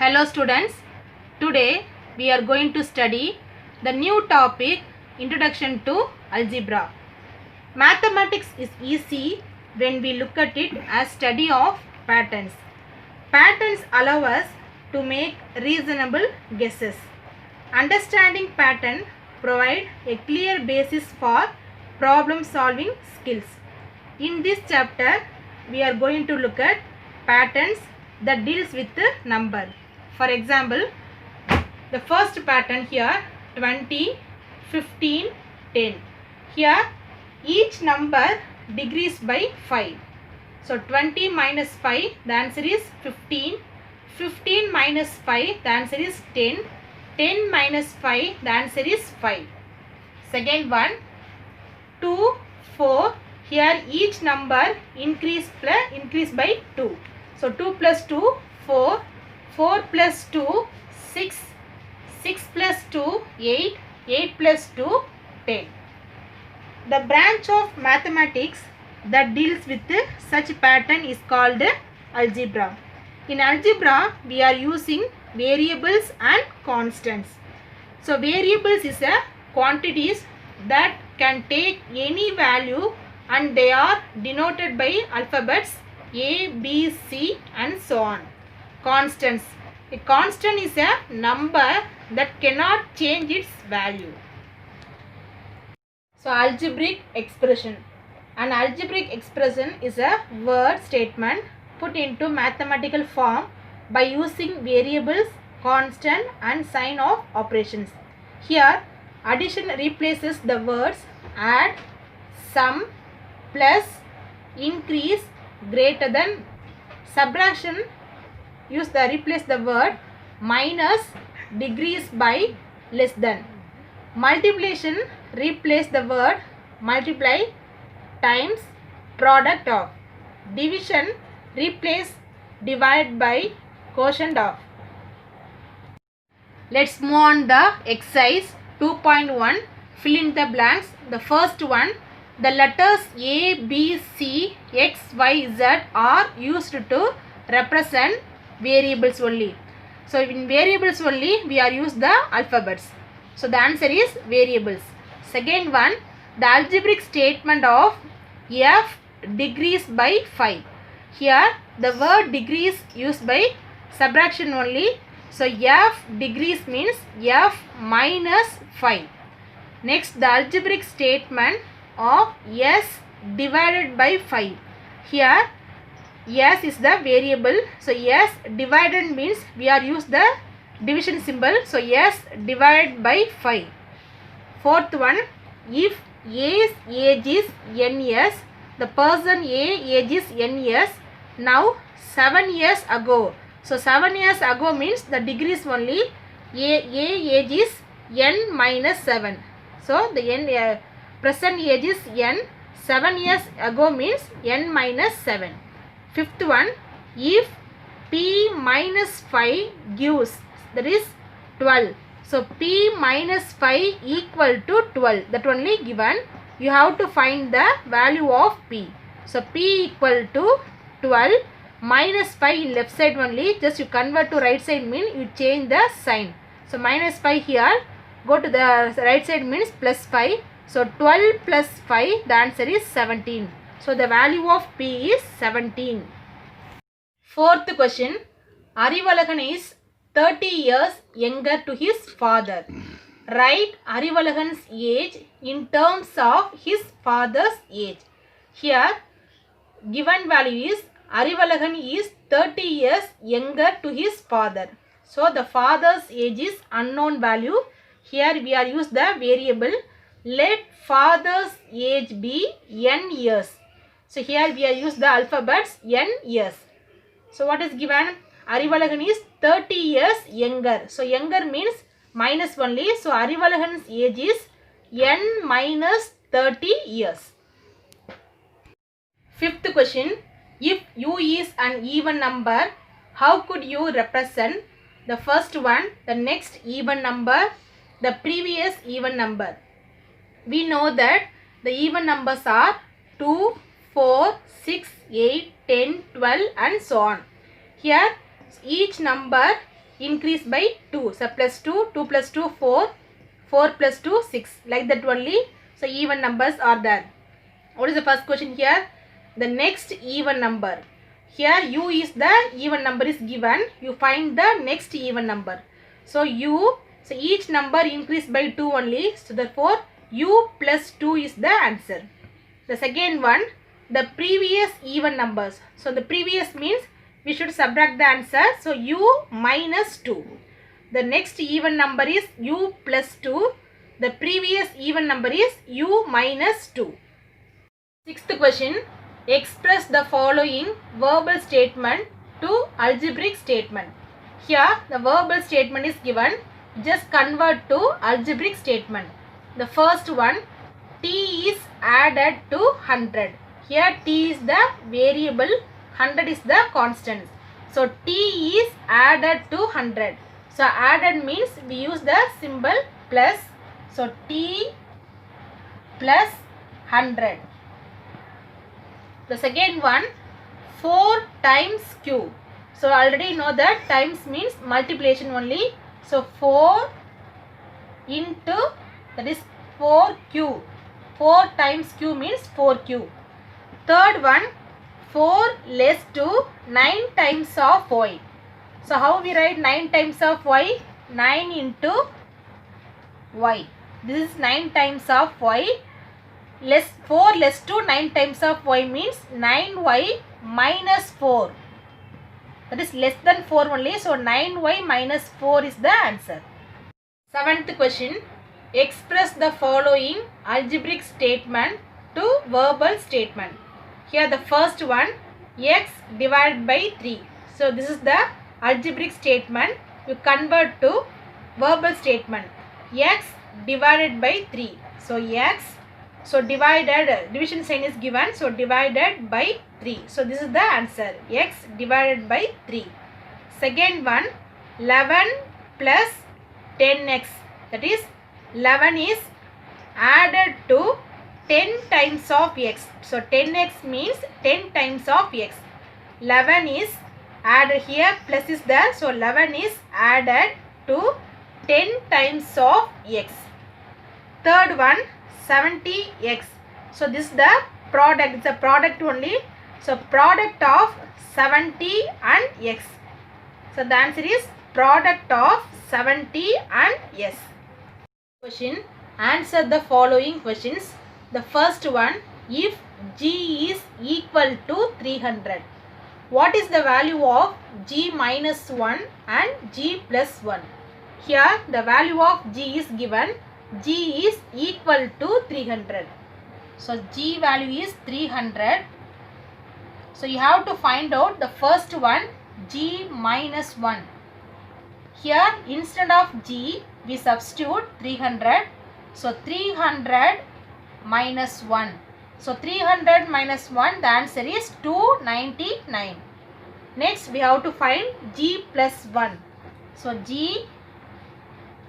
Hello students, today we are going to study the new topic Introduction to Algebra. Mathematics is easy when we look at it as study of patterns. Patterns allow us to make reasonable guesses. Understanding pattern provide a clear basis for problem solving skills. In this chapter, we are going to look at patterns that deals with the number. For example, the first pattern here 20, 15, 10. Here each number decreases by 5. So 20 minus 5, the answer is 15. 15 minus 5, the answer is 10. 10 minus 5, the answer is 5. Second one 2, 4. Here each number increase by 2. So 2 plus 2, 4. 4 plus 2, 6. 6 plus 2, 8. 8 plus 2, 10. The branch of mathematics that deals with such pattern is called algebra. In algebra, we are using variables and constants. So variables is a quantities that can take any value and they are denoted by alphabets A, B, C and so on. Constants. A constant is a number that cannot change its value. So algebraic expression. An algebraic expression is a word statement put into mathematical form by using variables, constant and sign of operations. Here addition replaces the words add, sum, plus, increase, greater than. Subtraction replace the word minus, decrease by, less than. Multiplication replace the word multiply, times, product of. Division replace divide by, quotient of. Let's move on the exercise 2.1. Fill in the blanks. The first one, the letters A, B, C, X, Y, Z are used to represent variables only. So in variables only we are use the alphabets. So the answer is variables. Second one, the algebraic statement of f decrease by 5. Here the word decrease used by subtraction only. So f decrease means f minus 5. Next, the algebraic statement of s divided by 5. Here s is the variable. So s divided means we are use the division symbol. So s divided by 5. Fourth one, if A's age is n years, the person A age is n years. Now 7 years ago. So 7 years ago means the degrees only. A age is n minus 7. So the n present age is n. 7 years ago means n minus 7. Fifth one, if p minus 5 gives, that is 12. So p minus 5 equal to 12. That only given. You have to find the value of p. So p equal to 12 minus 5 in left side only. Just you convert to right side mean you change the sign. So minus 5 here. Go to the right side means plus 5. So 12 plus 5, the answer is 17. So the value of p is 17. Fourth question. Arivalagan is 30 years younger to his father. Write Arivalagan's age in terms of his father's age. Here given value is Arivalagan is 30 years younger to his father. So the father's age is unknown value. Here we are use the variable. Let father's age be n years. So here we are use the alphabets n years. So what is given? Arivalagan is 30 years younger. So younger means minus only. So Arivalagan's age is n minus 30 years. Fifth question. If u is an even number, how could you represent the first one, the next even number, the previous even number? We know that the even numbers are 2, 4, 6, 8, 10, 12 and so on. Here each number increase by 2. So plus 2, 2 plus 2, 4, 4 plus 2, 6. Like that only. So even numbers are there. What is the first question here? The next even number. Here u is the even number is given. You find the next even number. So u, so each number increase by 2 only. So therefore u plus 2 is the answer. The second one, the previous even numbers. So the previous means we should subtract the answer. So u minus 2. The next even number is u plus 2. The previous even number is u minus 2. Sixth question, express the following verbal statement to algebraic statement. Here the verbal statement is given. Just convert to algebraic statement. The first one, t is added to 100. Here t is the variable, 100 is the constant. So t is added to 100. So added means we use the symbol plus. So t plus 100. The second one, 4 times q. So already know that times means multiplication only. So 4 into, that is 4q. 4 times q means 4q. Third one, 4 less to 9 times of y. So how we write 9 times of y? 9 into y. This is 9 times of y. 4 less to 9 times of y means 9y minus 4. That is less than 4 only. So 9y minus 4 is the answer. Seventh question. Express the following algebraic statement to verbal statement. Here the first one, x divided by 3. So this is the algebraic statement. You convert to verbal statement. X divided by 3. So x, so divided, division sign is given. So divided by 3. So this is the answer. X divided by 3. Second one, 11 plus 10x. That is 11 is added to 10 times of x. So 10x means 10 times of x. 11 is added, here plus is there. So 11 is added to 10 times of x. Third one, 70x. So this is the product. It's a product only. So product of 70 and x. So the answer is product of 70 and s. Question. Answer the following questions. The first one, if g is equal to 300, what is the value of g minus 1 and g plus 1? Here the value of g is given. G is equal to 300. So g value is 300. So you have to find out the first one, g minus 1. Here instead of g we substitute 300. So 300 minus 1. So 300 minus 1, the answer is 299. Next we have to find g plus 1. So g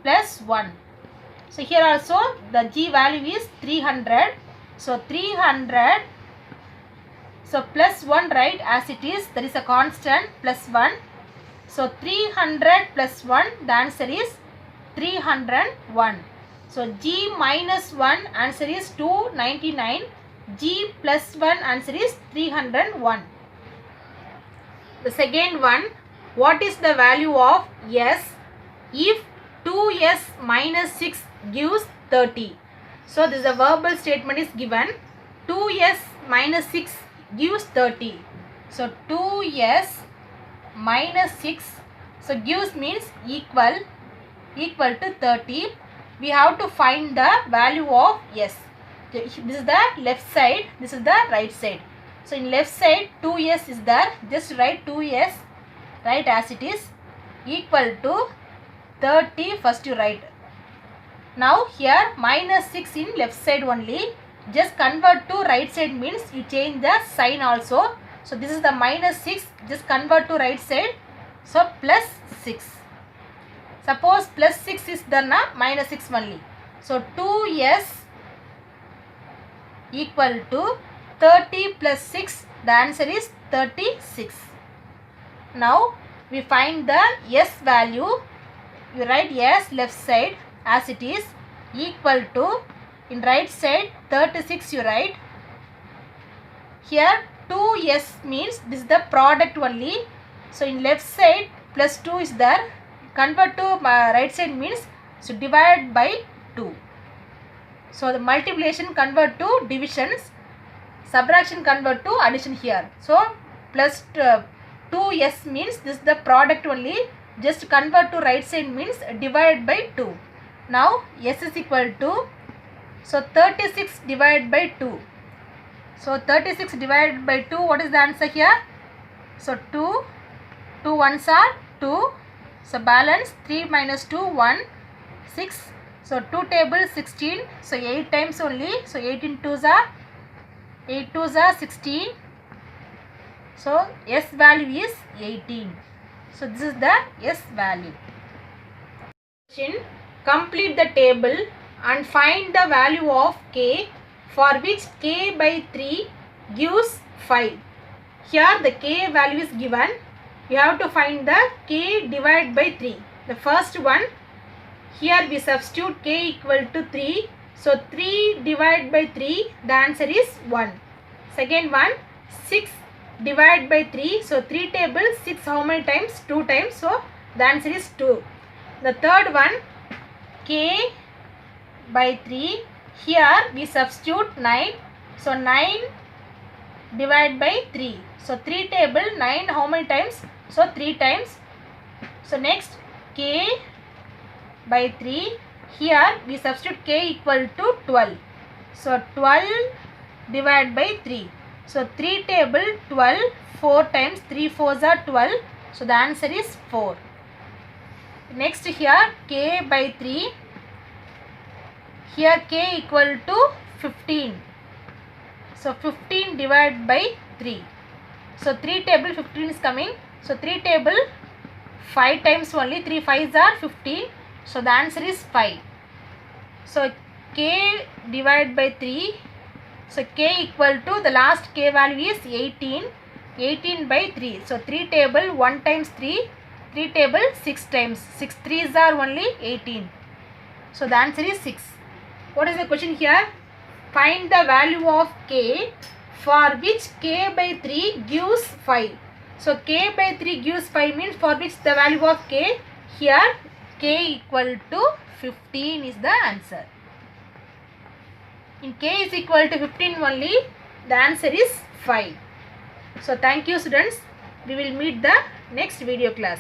plus 1. So here also the g value is 300. So 300. So plus 1 right as it is. There is a constant plus 1. So 300 plus 1. The answer is 301. So g minus 1 answer is 299. G plus 1 answer is 301. The second one, what is the value of s if 2s minus 6 gives 30? So this is a verbal statement is given. 2s minus 6 gives 30. So 2s minus 6, so gives means equal to 30. We have to find the value of s. This is the left side, this is the right side. So in left side 2s is there. Just write 2s, write as it is, equal to 30. First you write. Now here minus 6 in left side only. Just convert to right side means you change the sign also. So this is the minus 6. Just convert to right side. So plus 6. Suppose plus 6 is done, minus 6 only. So 2s equal to 30 plus 6. The answer is 36. Now we find the S value. You write S left side as it is equal to, in right side 36 you write. Here 2S means this is the product only. So in left side plus 2 is there. Convert to right side means, so divide by 2. So the multiplication convert to divisions. Subtraction convert to addition here. So plus 2S means this is the product only. Just convert to right side means divide by 2. Now S is equal to, so 36 divided by 2. So 36 divided by 2, what is the answer here? So 2 ones are 2. So balance 3 minus 2, 1, 6. So 2 table 16. So 8 times only. So 18 2s are 8 2s are 16. So S value is 18. So this is the S value. Complete the table and find the value of K for which K by 3 gives 5. Here the K value is given. You have to find the K divided by 3. The first one, here we substitute K equal to 3. So 3 divided by 3, the answer is 1. Second one, 6 divided by 3. So 3 table 6 how many times? 2 times. So the answer is 2. The third one, K by 3. Here we substitute 9. So 9 divided by 3. So 3 table 9 how many times? So 3 times. So next K by 3. Here we substitute K equal to 12. So 12 divided by 3. So 3 table 12 4 times. 3 4s are 12. So the answer is 4. Next here K by 3. Here K equal to 15. So 15 divided by 3. So 3 table 15 is coming. So 3 table 5 times only. 3 5s are 15. So the answer is 5. So K divided by 3. So K equal to, the last K value is 18. 18 by 3. So 3 table 1 times 3. 3 table 6 times. 6 3s are only 18. So the answer is 6. What is the question here? Find the value of K for which K by 3 gives 5. So K by 3 gives 5 means for which the value of K, here K equal to 15 is the answer. In K is equal to 15 only, the answer is 5. So thank you students. We will meet the next video class.